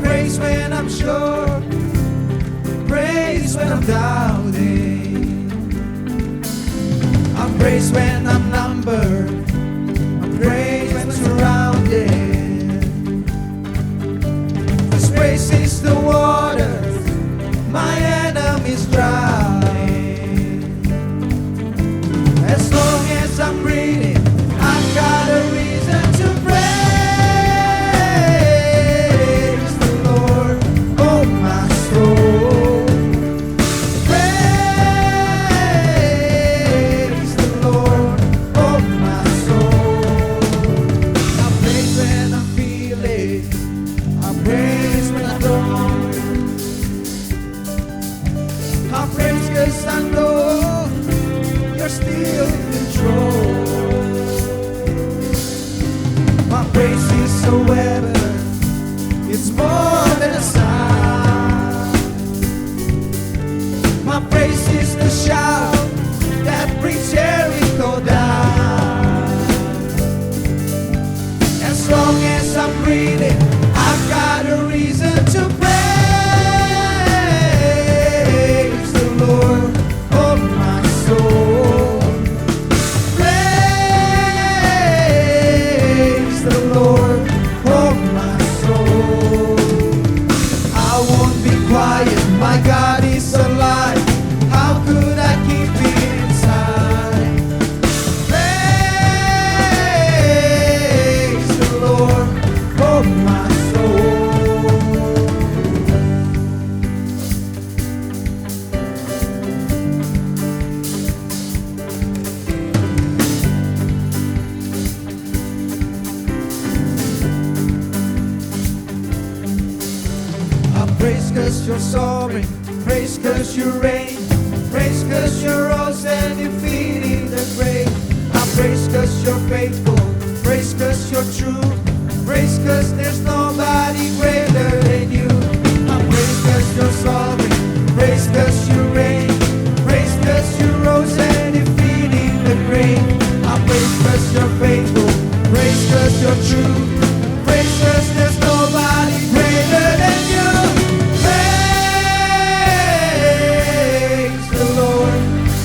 praise when I'm sure, praise when I'm doubting. I praise when I'm numbered, I praise when surrounded. This praise is the water my enemies drowning. As long as I'm breathing, I've got a reason to praise the Lord, oh my soul. Praise the Lord, oh my soul. I praise when I'm feeling, I praise when I don't. I praise 'cause I know you're still in control. My praise is a weapon, it's more than a sound. My praise is the shout that brings Jericho down. As long as I'm breathing, I've got a reason to praise the Lord, oh my soul. Praise the Lord, oh my soul. I won't be quiet, my God is alive. How could I keep it inside? Praise the Lord, oh my soul. I praise 'cause you're sovereign, praise 'cause you reign, praise 'cause you're rose and defeating the grave. I praise 'cause you're faithful, praise 'cause you're true, praise 'cause there's nobody greater than you. I praise 'cause you're sovereign, praise 'cause you reign, praise 'cause you rose and defeating the grave. I praise 'cause you're faithful, praise 'cause you're true, praise 'cause there's nobody greater than you. Praise the Lord,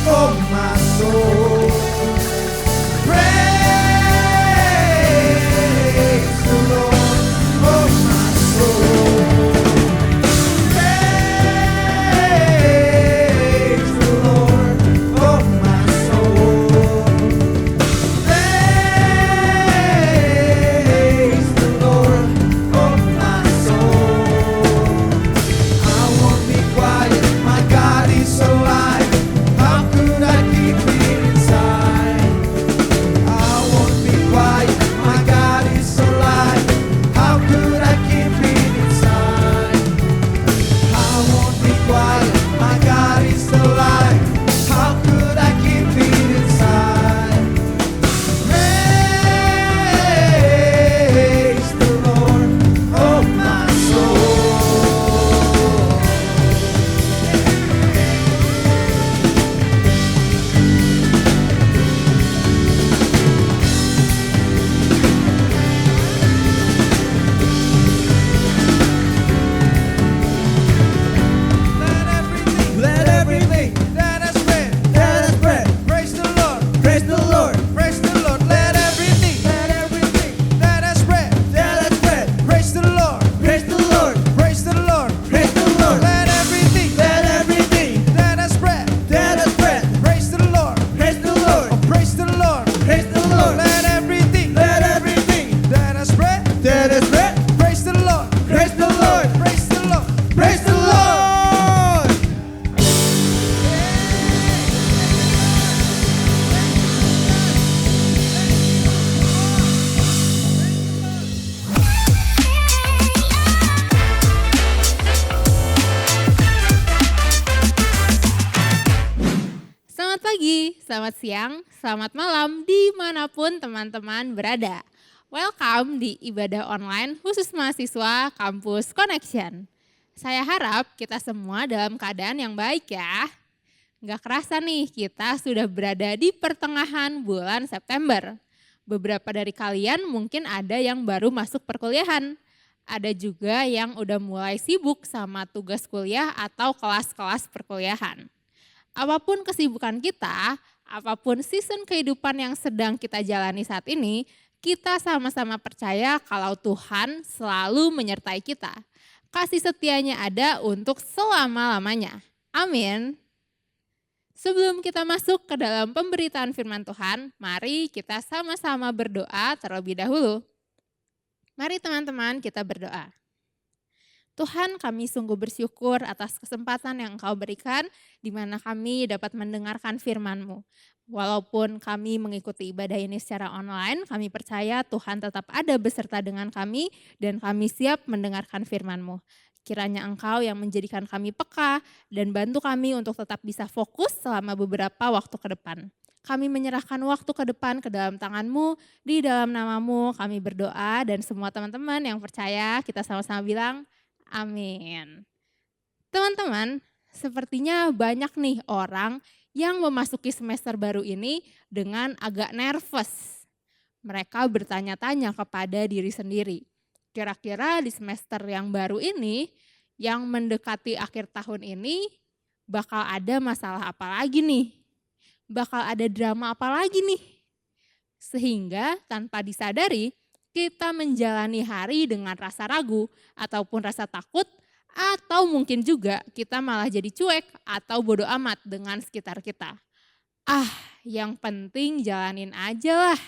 oh my soul. Praise the Lord, oh my soul. Praise the Lord, oh my soul. Praise the Lord, oh my soul. I won't be quiet, my God is alive. How could I keep it inside? I won't be quiet, my God is alive. How could I keep it inside? I won't be quiet, my God is alive. How could I keep it inside? Praise the Lord, oh my soul. Let everything that has breath, praise the Lord, praise the Lord, praise the Lord. Let everything that has breath, praise the Lord, praise the Lord, praise the Lord, praise the Lord. Let everything that has breath, praise the Lord, praise the Lord, praise the Lord, praise the Lord. Let everything that has breath, praise the Lord, praise the Lord, praise the Lord, praise the Lord. Selamat pagi, selamat siang, selamat malam dimanapun teman-teman berada. Welcome di ibadah online khusus mahasiswa Kampus Connection. Saya harap kita semua dalam keadaan yang baik ya. Nggak kerasa nih kita sudah berada di pertengahan bulan September. Beberapa dari kalian mungkin ada yang baru masuk perkuliahan. Ada juga yang udah mulai sibuk sama tugas kuliah atau kelas-kelas perkuliahan. Apapun kesibukan kita, apapun season kehidupan yang sedang kita jalani saat ini, kita sama-sama percaya kalau Tuhan selalu menyertai kita. Kasih setianya ada untuk selama-lamanya. Amin. Sebelum kita masuk ke dalam pemberitaan firman Tuhan, mari kita sama-sama berdoa terlebih dahulu. Mari teman-teman kita berdoa. Tuhan, kami sungguh bersyukur atas kesempatan yang Engkau berikan di mana kami dapat mendengarkan firman-Mu. Walaupun kami mengikuti ibadah ini secara online, kami percaya Tuhan tetap ada beserta dengan kami dan kami siap mendengarkan firman-Mu. Kiranya Engkau yang menjadikan kami peka dan bantu kami untuk tetap bisa fokus selama beberapa waktu ke depan. Kami menyerahkan waktu ke depan ke dalam tangan-Mu, di dalam nama-Mu kami berdoa dan semua teman-teman yang percaya kita sama-sama bilang, amin. Teman-teman, sepertinya banyak nih orang yang memasuki semester baru ini dengan agak nervous. Mereka bertanya-tanya kepada diri sendiri. Kira-kira di semester yang baru ini, yang mendekati akhir tahun ini, bakal ada masalah apa lagi nih? Bakal ada drama apa lagi nih? Sehingga tanpa disadari, kita menjalani hari dengan rasa ragu ataupun rasa takut, atau mungkin juga kita malah jadi cuek atau bodoh amat dengan sekitar kita. Yang penting jalanin aja lah.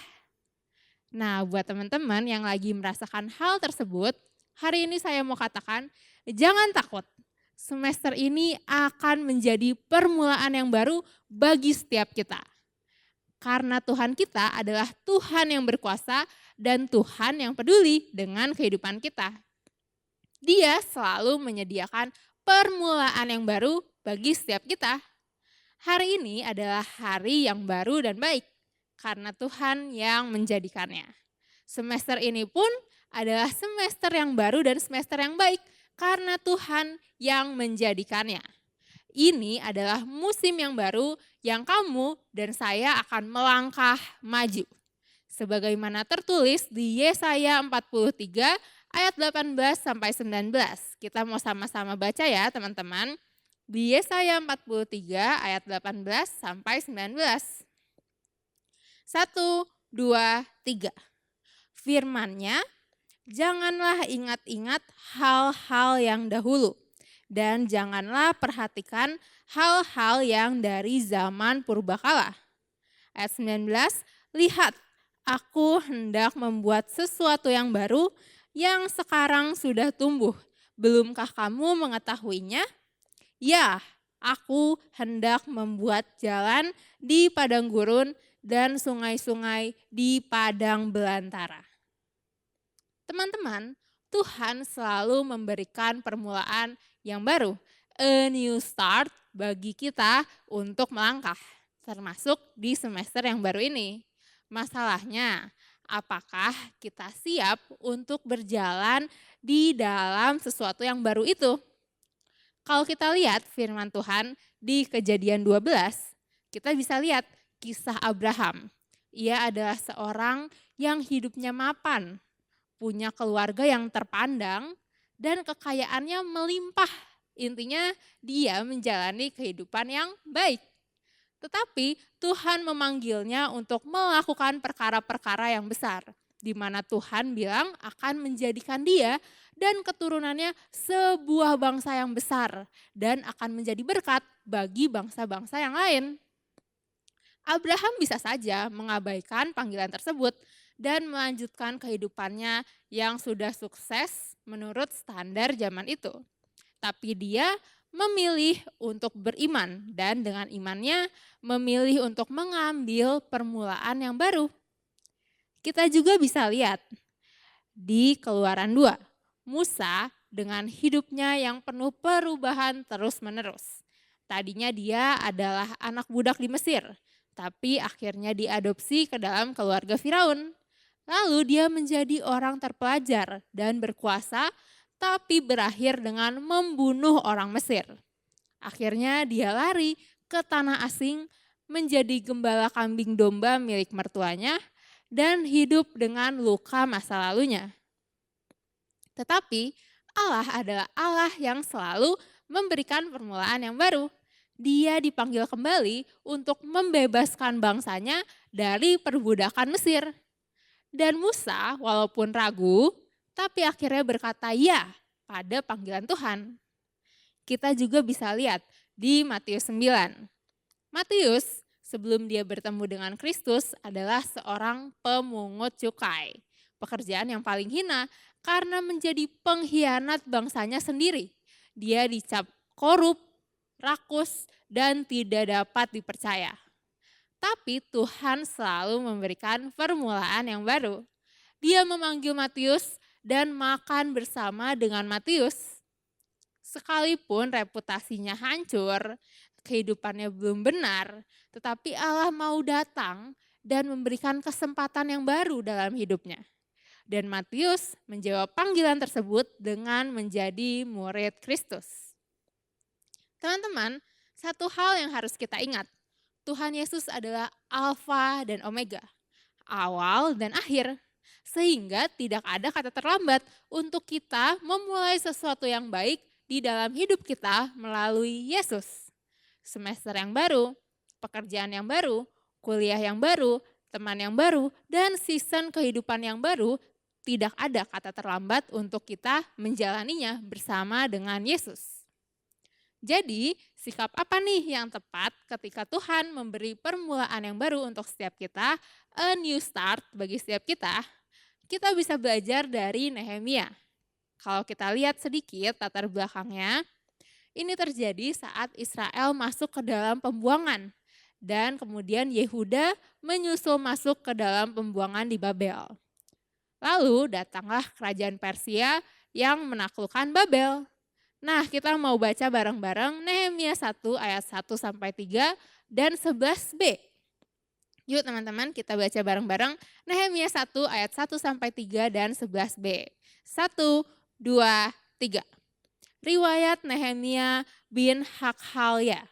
Nah, buat teman-teman yang lagi merasakan hal tersebut, hari ini saya mau katakan, jangan takut. Semester ini akan menjadi permulaan yang baru bagi setiap kita. Karena Tuhan kita adalah Tuhan yang berkuasa dan Tuhan yang peduli dengan kehidupan kita. Dia selalu menyediakan permulaan yang baru bagi setiap kita. Hari ini adalah hari yang baru dan baik karena Tuhan yang menjadikannya. Semester ini pun adalah semester yang baru dan semester yang baik karena Tuhan yang menjadikannya. Ini adalah musim yang baru yang kamu dan saya akan melangkah maju. Sebagaimana tertulis di Yesaya 43 ayat 18 sampai 19. Kita mau sama-sama baca ya teman-teman. Di Yesaya 43 ayat 18 sampai 19. 1, 2, 3. Firman-Nya, janganlah ingat-ingat hal-hal yang dahulu. Dan janganlah perhatikan hal-hal yang dari zaman purbakala. Ayat 19, lihat, aku hendak membuat sesuatu yang baru yang sekarang sudah tumbuh. Belumkah kamu mengetahuinya? Ya, aku hendak membuat jalan di padang gurun dan sungai-sungai di padang belantara. Teman-teman, Tuhan selalu memberikan permulaan yang baru, a new start bagi kita untuk melangkah, termasuk di semester yang baru ini. Masalahnya, apakah kita siap untuk berjalan di dalam sesuatu yang baru itu? Kalau kita lihat firman Tuhan di Kejadian 12, kita bisa lihat kisah Abraham. Ia adalah seorang yang hidupnya mapan, punya keluarga yang terpandang, dan kekayaannya melimpah. Intinya dia menjalani kehidupan yang baik. Tetapi Tuhan memanggilnya untuk melakukan perkara-perkara yang besar. Di mana Tuhan bilang akan menjadikan dia dan keturunannya sebuah bangsa yang besar. Dan akan menjadi berkat bagi bangsa-bangsa yang lain. Abraham bisa saja mengabaikan panggilan tersebut dan melanjutkan kehidupannya yang sudah sukses menurut standar zaman itu. Tapi dia memilih untuk beriman dan dengan imannya memilih untuk mengambil permulaan yang baru. Kita juga bisa lihat di Keluaran 2, Musa dengan hidupnya yang penuh perubahan terus-menerus. Tadinya dia adalah anak budak di Mesir, tapi akhirnya diadopsi ke dalam keluarga Firaun. Lalu dia menjadi orang terpelajar dan berkuasa, tapi berakhir dengan membunuh orang Mesir. Akhirnya dia lari ke tanah asing, menjadi gembala kambing domba milik mertuanya, dan hidup dengan luka masa lalunya. Tetapi Allah adalah Allah yang selalu memberikan permulaan yang baru. Dia dipanggil kembali untuk membebaskan bangsanya dari perbudakan Mesir. Dan Musa walaupun ragu, tapi akhirnya berkata ya pada panggilan Tuhan. Kita juga bisa lihat di Matius 9. Matius sebelum dia bertemu dengan Kristus adalah seorang pemungut cukai. Pekerjaan yang paling hina karena menjadi pengkhianat bangsanya sendiri. Dia dicap korup, rakus, dan tidak dapat dipercaya. Tapi Tuhan selalu memberikan permulaan yang baru. Dia memanggil Matius dan makan bersama dengan Matius. Sekalipun reputasinya hancur, kehidupannya belum benar, tetapi Allah mau datang dan memberikan kesempatan yang baru dalam hidupnya. Dan Matius menjawab panggilan tersebut dengan menjadi murid Kristus. Teman-teman, satu hal yang harus kita ingat, Tuhan Yesus adalah Alfa dan Omega, awal dan akhir. Sehingga tidak ada kata terlambat untuk kita memulai sesuatu yang baik di dalam hidup kita melalui Yesus. Semester yang baru, pekerjaan yang baru, kuliah yang baru, teman yang baru, dan season kehidupan yang baru, tidak ada kata terlambat untuk kita menjalaninya bersama dengan Yesus. Jadi, sikap apa nih yang tepat ketika Tuhan memberi permulaan yang baru untuk setiap kita, a new start bagi setiap kita? Kita bisa belajar dari Nehemia. Kalau kita lihat sedikit latar belakangnya, ini terjadi saat Israel masuk ke dalam pembuangan dan kemudian Yehuda menyusul masuk ke dalam pembuangan di Babel. Lalu datanglah kerajaan Persia yang menaklukkan Babel. Nah, kita mau baca bareng-bareng Nehemia 1 ayat 1 sampai 3 dan 11b. Yuk teman-teman kita baca bareng-bareng Nehemia 1 ayat 1 sampai 3 dan 11b. 1, 2, 3. Riwayat Nehemia bin Hakhalya.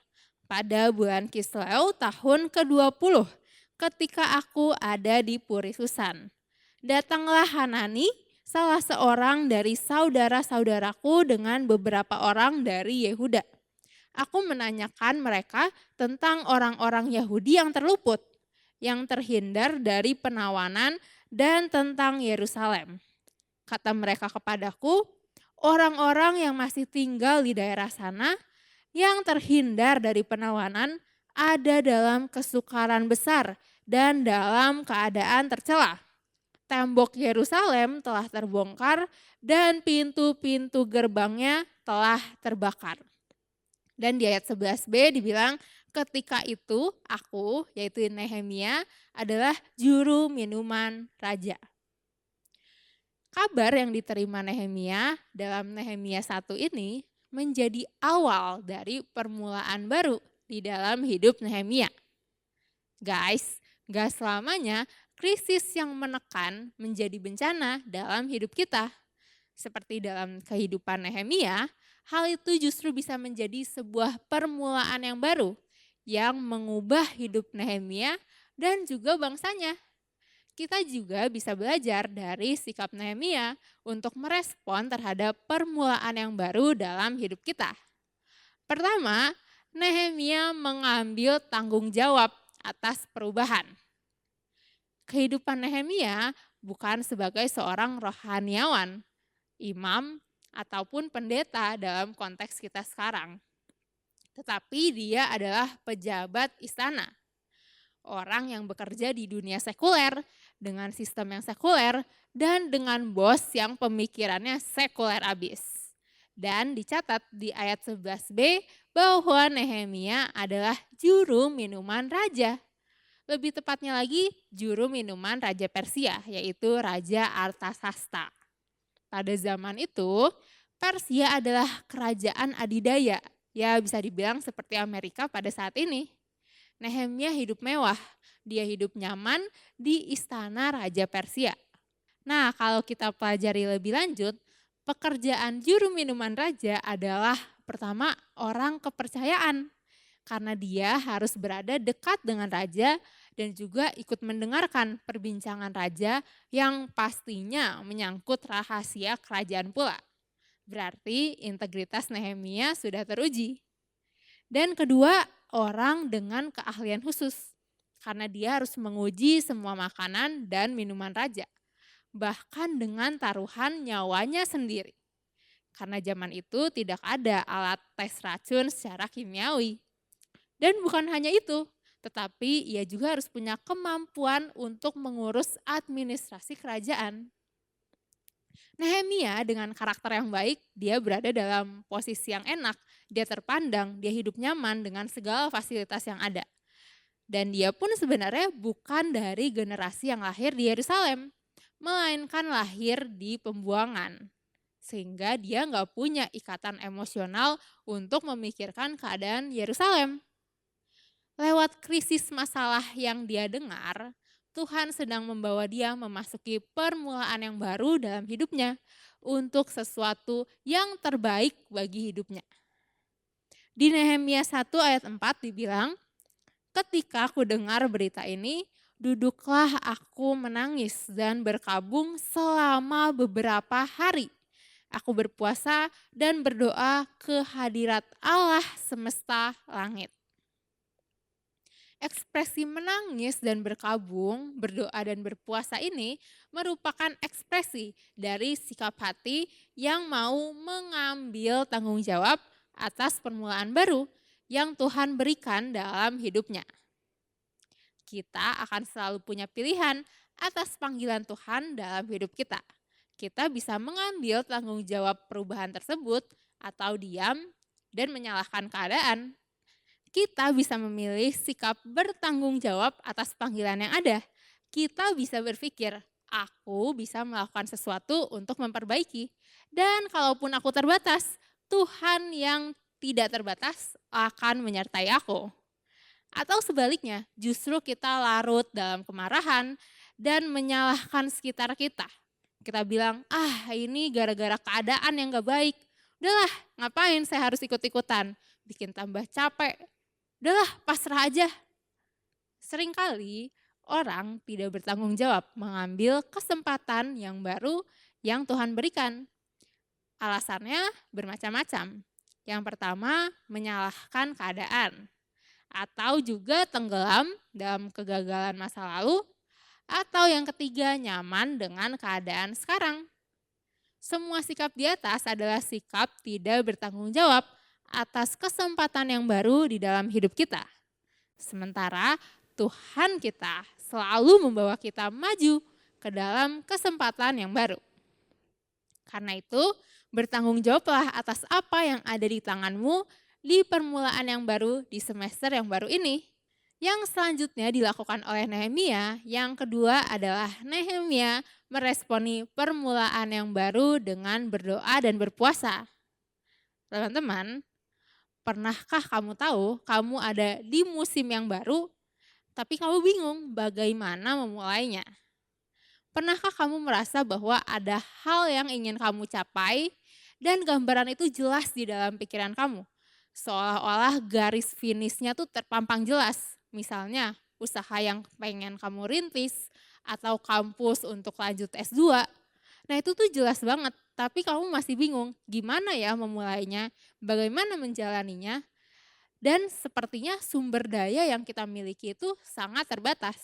Pada bulan Kisleu tahun ke-20 ketika aku ada di Puri Susan. Datanglah Hanani, salah seorang dari saudara-saudaraku dengan beberapa orang dari Yehuda. Aku menanyakan mereka tentang orang-orang Yahudi yang terluput, yang terhindar dari penawanan dan tentang Yerusalem. Kata mereka kepadaku, orang-orang yang masih tinggal di daerah sana, yang terhindar dari penawanan ada dalam kesukaran besar dan dalam keadaan tercela. Tembok Yerusalem telah terbongkar dan pintu-pintu gerbangnya telah terbakar. Dan di ayat 11b dibilang ketika itu aku, yaitu Nehemia, adalah juru minuman raja. Kabar yang diterima Nehemia dalam Nehemia 1 ini menjadi awal dari permulaan baru di dalam hidup Nehemia. Guys, gak selamanya krisis yang menekan menjadi bencana dalam hidup kita. Seperti dalam kehidupan Nehemia, hal itu justru bisa menjadi sebuah permulaan yang baru yang mengubah hidup Nehemia dan juga bangsanya. Kita juga bisa belajar dari sikap Nehemia untuk merespon terhadap permulaan yang baru dalam hidup kita. Pertama, Nehemia mengambil tanggung jawab atas perubahan. Kehidupan Nehemia bukan sebagai seorang rohaniawan, imam, ataupun pendeta dalam konteks kita sekarang. Tetapi dia adalah pejabat istana. Orang yang bekerja di dunia sekuler dengan sistem yang sekuler dan dengan bos yang pemikirannya sekuler abis. Dan dicatat di ayat 11b bahwa Nehemia adalah juru minuman raja. Lebih tepatnya lagi juru minuman Raja Persia, yaitu Raja Artasasta. Pada zaman itu, Persia adalah kerajaan adidaya, ya bisa dibilang seperti Amerika pada saat ini. Nehemia hidup mewah, dia hidup nyaman di istana Raja Persia. Nah, kalau kita pelajari lebih lanjut, pekerjaan juru minuman raja adalah pertama orang kepercayaan. Karena dia harus berada dekat dengan raja dan juga ikut mendengarkan perbincangan raja yang pastinya menyangkut rahasia kerajaan pula. Berarti integritas Nehemia sudah teruji. Dan kedua, orang dengan keahlian khusus. Karena dia harus menguji semua makanan dan minuman raja. Bahkan dengan taruhan nyawanya sendiri. Karena zaman itu tidak ada alat tes racun secara kimiawi. Dan bukan hanya itu, tetapi ia juga harus punya kemampuan untuk mengurus administrasi kerajaan. Nehemia dengan karakter yang baik, dia berada dalam posisi yang enak, dia terpandang, dia hidup nyaman dengan segala fasilitas yang ada. Dan dia pun sebenarnya bukan dari generasi yang lahir di Yerusalem, melainkan lahir di pembuangan. Sehingga dia nggak punya ikatan emosional untuk memikirkan keadaan Yerusalem. Lewat krisis masalah yang dia dengar, Tuhan sedang membawa dia memasuki permulaan yang baru dalam hidupnya untuk sesuatu yang terbaik bagi hidupnya. Di Nehemia 1 ayat 4 dibilang, ketika aku dengar berita ini, duduklah aku menangis dan berkabung selama beberapa hari. Aku berpuasa dan berdoa ke hadirat Allah semesta langit. Ekspresi menangis dan berkabung, berdoa dan berpuasa ini merupakan ekspresi dari sikap hati yang mau mengambil tanggung jawab atas permulaan baru yang Tuhan berikan dalam hidupnya. Kita akan selalu punya pilihan atas panggilan Tuhan dalam hidup kita. Kita bisa mengambil tanggung jawab perubahan tersebut atau diam dan menyalahkan keadaan. Kita bisa memilih sikap bertanggung jawab atas panggilan yang ada. Kita bisa berpikir, aku bisa melakukan sesuatu untuk memperbaiki. Dan kalaupun aku terbatas, Tuhan yang tidak terbatas akan menyertai aku. Atau sebaliknya, justru kita larut dalam kemarahan dan menyalahkan sekitar kita. Kita bilang, ini gara-gara keadaan yang gak baik. Udahlah, ngapain saya harus ikut-ikutan? Bikin tambah capek. Udahlah, pasrah aja. Seringkali orang tidak bertanggung jawab mengambil kesempatan yang baru yang Tuhan berikan. Alasannya bermacam-macam. Yang pertama, menyalahkan keadaan. Atau juga tenggelam dalam kegagalan masa lalu. Atau yang ketiga, nyaman dengan keadaan sekarang. Semua sikap di atas adalah sikap tidak bertanggung jawab atas kesempatan yang baru di dalam hidup kita. Sementara Tuhan kita selalu membawa kita maju ke dalam kesempatan yang baru. Karena itu, bertanggung jawablah atas apa yang ada di tanganmu di permulaan yang baru di semester yang baru ini. Yang selanjutnya dilakukan oleh Nehemia, yang kedua adalah Nehemia meresponi permulaan yang baru dengan berdoa dan berpuasa. Teman-teman, pernahkah kamu tahu kamu ada di musim yang baru, tapi kamu bingung bagaimana memulainya? Pernahkah kamu merasa bahwa ada hal yang ingin kamu capai dan gambaran itu jelas di dalam pikiran kamu? Seolah-olah garis finishnya tuh terpampang jelas. Misalnya usaha yang pengen kamu rintis atau kampus untuk lanjut S2. Nah itu tuh jelas banget, tapi kamu masih bingung gimana ya memulainya, bagaimana menjalaninya. Dan sepertinya sumber daya yang kita miliki itu sangat terbatas.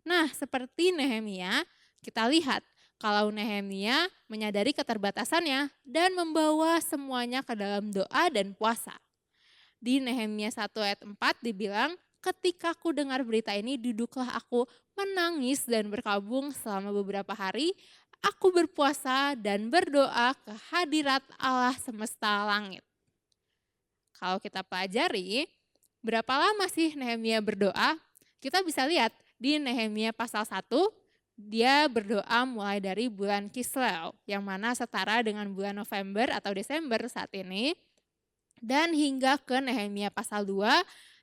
Nah seperti Nehemia, kita lihat kalau Nehemia menyadari keterbatasannya dan membawa semuanya ke dalam doa dan puasa. Di Nehemia 1 ayat 4 dibilang, ketika aku dengar berita ini, duduklah aku menangis dan berkabung selama beberapa hari. Aku berpuasa dan berdoa ke hadirat Allah semesta langit. Kalau kita pelajari, berapa lama sih Nehemia berdoa? Kita bisa lihat di Nehemia pasal 1, dia berdoa mulai dari bulan Kisleu, yang mana setara dengan bulan November atau Desember saat ini. Dan hingga ke Nehemia pasal 2,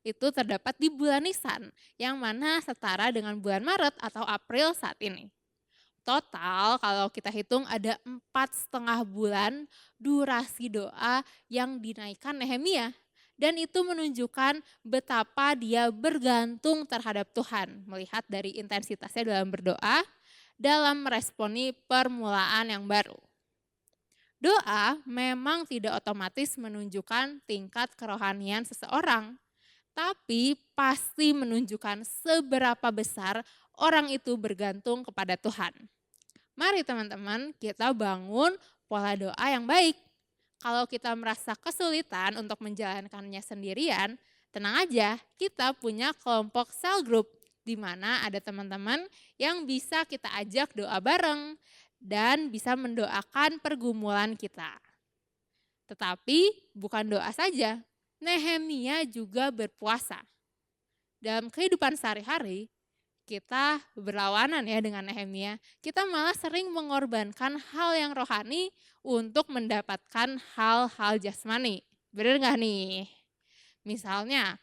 itu terdapat di bulan Nisan, yang mana setara dengan bulan Maret atau April saat ini. Total kalau kita hitung ada 4,5 bulan durasi doa yang dinaikkan Nehemia. Dan itu menunjukkan betapa dia bergantung terhadap Tuhan, melihat dari intensitasnya dalam berdoa, dalam meresponi permulaan yang baru. Doa memang tidak otomatis menunjukkan tingkat kerohanian seseorang, tapi pasti menunjukkan seberapa besar orang itu bergantung kepada Tuhan. Mari teman-teman, kita bangun pola doa yang baik. Kalau kita merasa kesulitan untuk menjalankannya sendirian, tenang aja, kita punya kelompok cell group di mana ada teman-teman yang bisa kita ajak doa bareng dan bisa mendoakan pergumulan kita. Tetapi bukan doa saja, Nehemia juga berpuasa. Dalam kehidupan sehari-hari, kita berlawanan ya dengan Nehemia. Kita malah sering mengorbankan hal yang rohani untuk mendapatkan hal-hal jasmani. Benar nggak nih? Misalnya,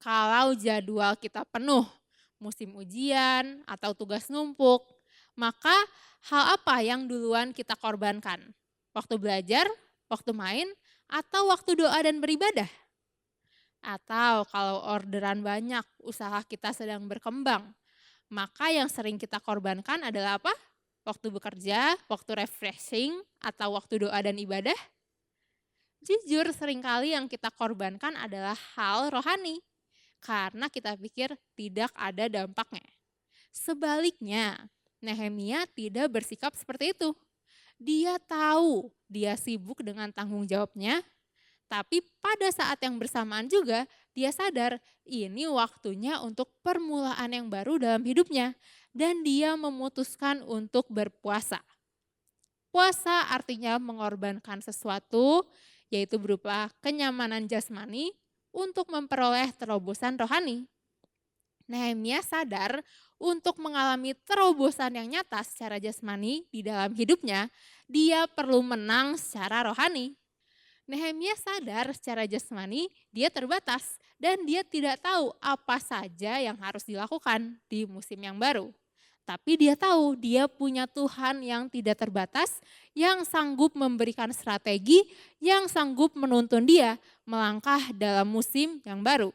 kalau jadwal kita penuh, musim ujian atau tugas numpuk, maka hal apa yang duluan kita korbankan? Waktu belajar, waktu main, atau waktu doa dan beribadah? Atau kalau orderan banyak, usaha kita sedang berkembang, maka yang sering kita korbankan adalah apa? Waktu bekerja, waktu refreshing, atau waktu doa dan ibadah? Jujur seringkali yang kita korbankan adalah hal rohani, karena kita pikir tidak ada dampaknya. Sebaliknya, Nehemia tidak bersikap seperti itu. Dia tahu dia sibuk dengan tanggung jawabnya, tapi pada saat yang bersamaan juga dia sadar ini waktunya untuk permulaan yang baru dalam hidupnya dan dia memutuskan untuk berpuasa. Puasa artinya mengorbankan sesuatu yaitu berupa kenyamanan jasmani untuk memperoleh terobosan rohani. Nehemia sadar untuk mengalami terobosan yang nyata secara jasmani di dalam hidupnya, dia perlu menang secara rohani. Nehemia sadar secara jasmani dia terbatas dan dia tidak tahu apa saja yang harus dilakukan di musim yang baru. Tapi dia tahu dia punya Tuhan yang tidak terbatas, yang sanggup memberikan strategi, yang sanggup menuntun dia melangkah dalam musim yang baru.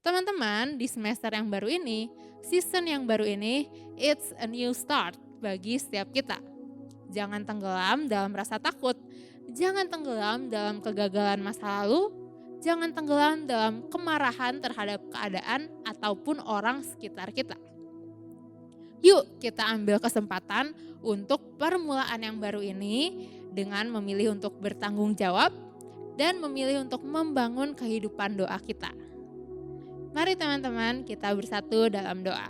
Teman-teman, di semester yang baru ini, season yang baru ini, it's a new start bagi setiap kita. Jangan tenggelam dalam rasa takut, jangan tenggelam dalam kegagalan masa lalu, jangan tenggelam dalam kemarahan terhadap keadaan ataupun orang sekitar kita. Yuk kita ambil kesempatan untuk permulaan yang baru ini dengan memilih untuk bertanggung jawab dan memilih untuk membangun kehidupan doa kita. Mari teman-teman kita bersatu dalam doa.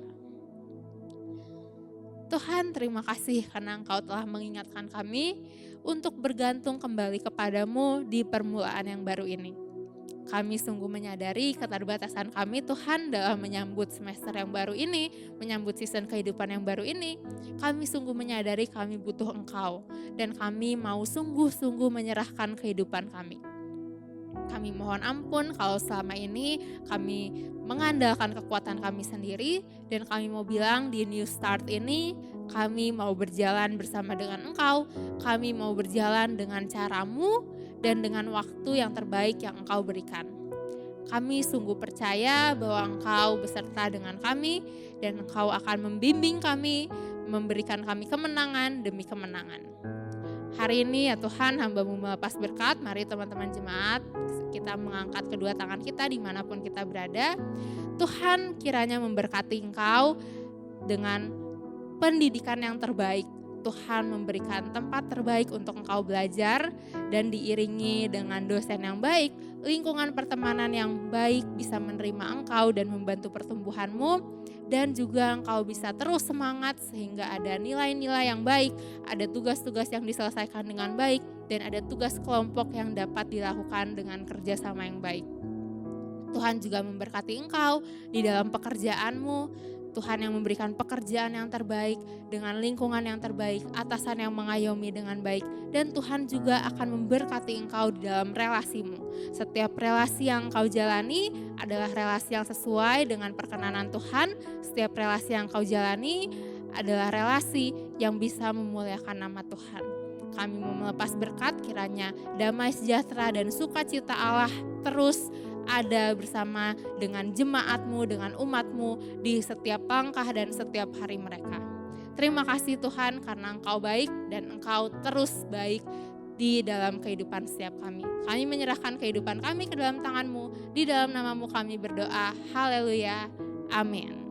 Tuhan, terima kasih karena Engkau telah mengingatkan kami untuk bergantung kembali kepadamu di permulaan yang baru ini. Kami sungguh menyadari keterbatasan kami Tuhan dalam menyambut semester yang baru ini, menyambut season kehidupan yang baru ini. Kami sungguh menyadari kami butuh Engkau dan kami mau sungguh-sungguh menyerahkan kehidupan kami. Kami mohon ampun kalau selama ini kami mengandalkan kekuatan kami sendiri dan kami mau bilang di new start ini kami mau berjalan bersama dengan Engkau, kami mau berjalan dengan caramu dan dengan waktu yang terbaik yang Engkau berikan. Kami sungguh percaya bahwa Engkau beserta dengan kami dan Engkau akan membimbing kami, memberikan kami kemenangan demi kemenangan. Hari ini ya Tuhan, hamba-Mu melepas berkat. Mari teman-teman jemaat, kita mengangkat kedua tangan kita dimanapun kita berada. Tuhan kiranya memberkati Engkau dengan pendidikan yang terbaik. Tuhan memberikan tempat terbaik untuk Engkau belajar dan diiringi dengan dosen yang baik, lingkungan pertemanan yang baik bisa menerima Engkau dan membantu pertumbuhanmu, dan juga Engkau bisa terus semangat sehingga ada nilai-nilai yang baik, ada tugas-tugas yang diselesaikan dengan baik, dan ada tugas kelompok yang dapat dilakukan dengan kerjasama yang baik. Tuhan juga memberkati Engkau di dalam pekerjaanmu. Tuhan yang memberikan pekerjaan yang terbaik dengan lingkungan yang terbaik, atasan yang mengayomi dengan baik, dan Tuhan juga akan memberkati Engkau di dalam relasimu. Setiap relasi yang Engkau jalani adalah relasi yang sesuai dengan perkenanan Tuhan. Setiap relasi yang Engkau jalani adalah relasi yang bisa memuliakan nama Tuhan. Kami mau melepas berkat, kiranya damai sejahtera dan sukacita Allah terus ada bersama dengan jemaat-Mu, dengan umat-Mu di setiap langkah dan setiap hari mereka. Terima kasih Tuhan karena Engkau baik dan Engkau terus baik di dalam kehidupan setiap kami. Kami menyerahkan kehidupan kami ke dalam tangan-Mu, di dalam nama-Mu kami berdoa. Haleluya. Amin.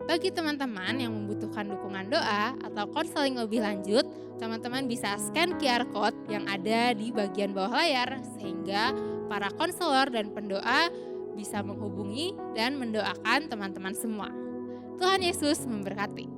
Bagi teman-teman yang membutuhkan dukungan doa atau konseling lebih lanjut, teman-teman bisa scan QR Code yang ada di bagian bawah layar sehingga para konselor dan pendoa bisa menghubungi dan mendoakan teman-teman semua. Tuhan Yesus memberkati.